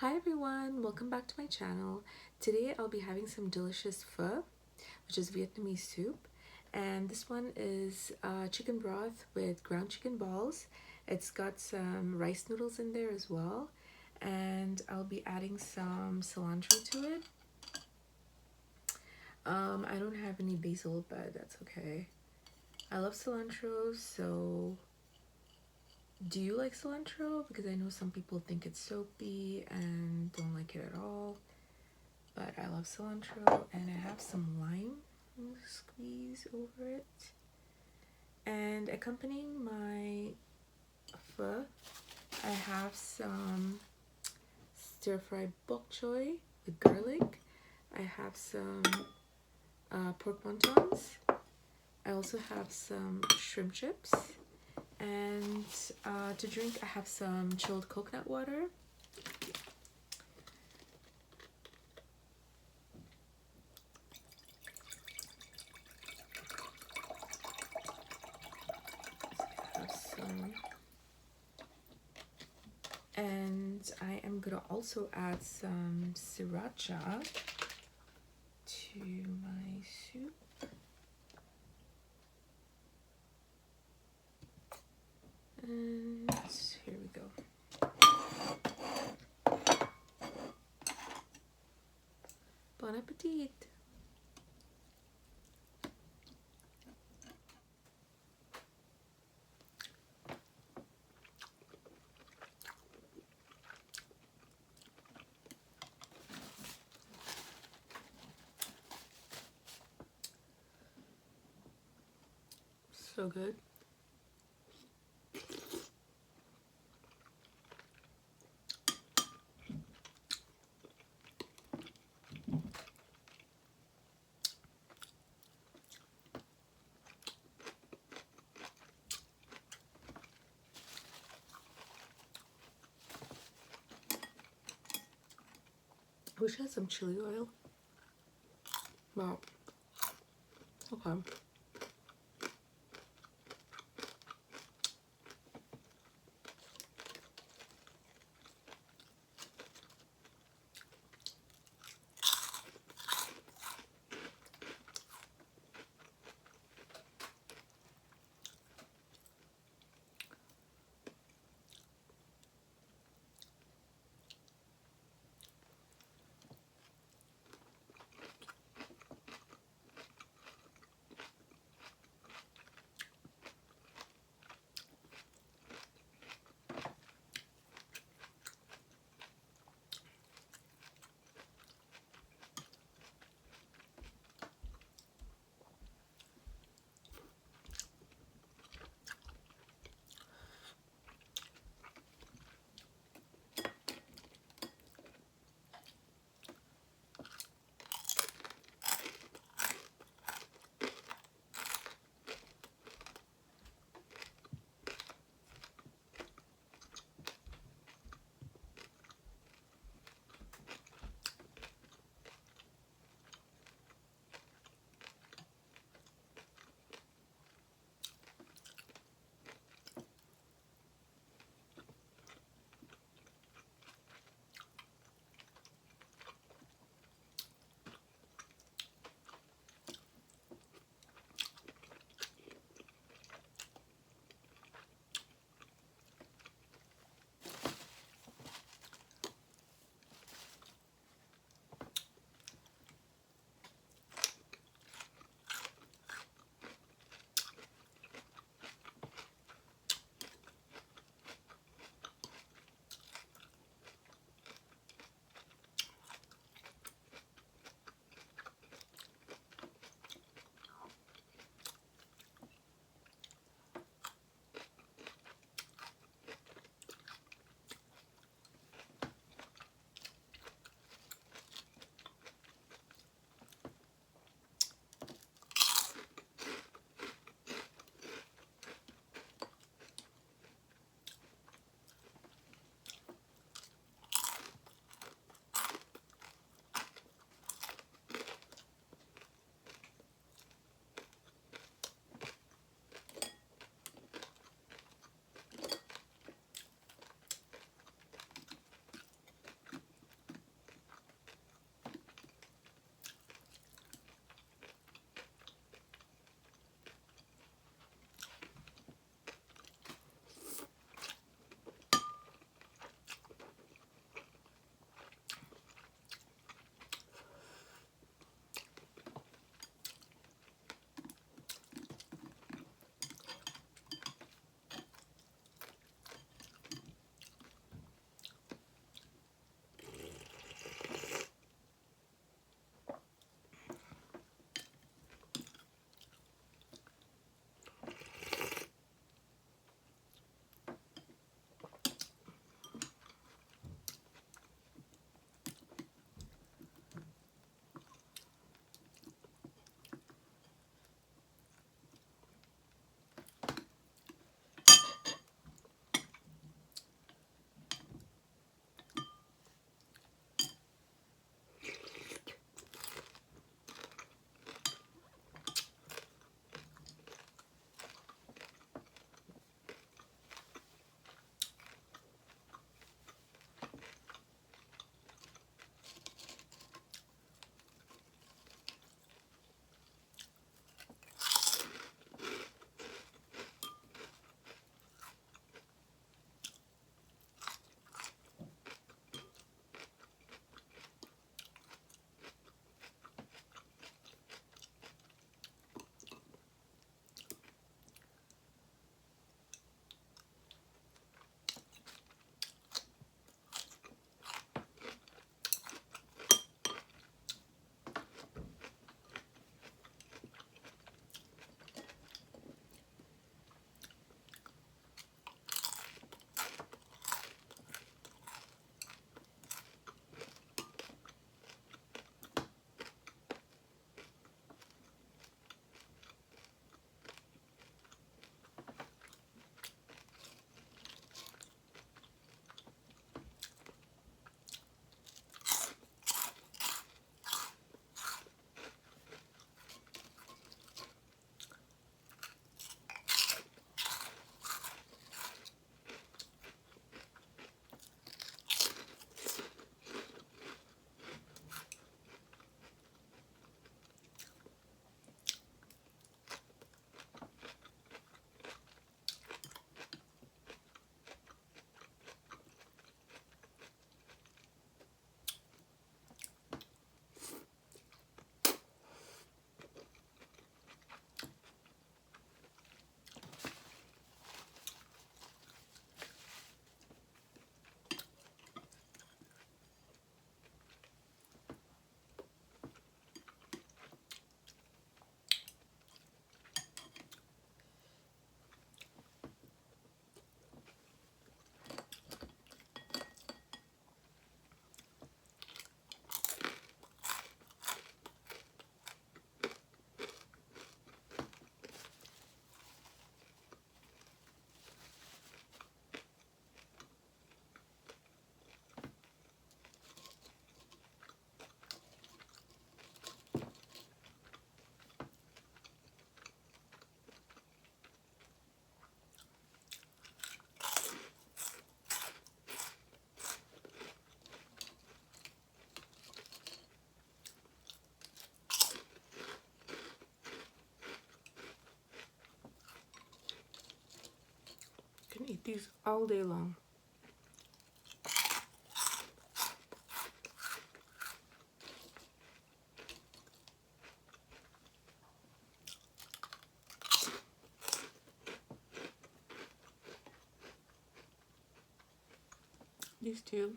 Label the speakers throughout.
Speaker 1: Hi everyone, welcome back to my channel. Today I'll be having some delicious pho, which is Vietnamese soup, and this one is chicken broth with ground chicken balls. It's got some rice noodles in there as well, and I'll be adding some cilantro to it. I don't have any basil, but that's okay. I love cilantro, so do you like cilantro? Because I know some people think it's soapy and don't like it at all. But I love cilantro, and I have some lime squeeze over it. And accompanying my pho, I have some stir-fried bok choy with garlic. I have some pork wontons. I also have some shrimp chips. And to drink, I have some chilled coconut water. And I am gonna also add some sriracha to my soup. And here we go. Bon appetit! So good. I wish I had some chili oil. Wow. Okay. these all day long. These two.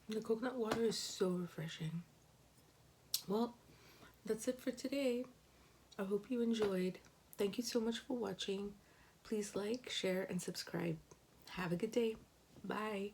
Speaker 1: The coconut water is so refreshing. Well, that's it for today. I hope you enjoyed. Thank you so much for watching. Please like, share, and subscribe. Have a good day. Bye.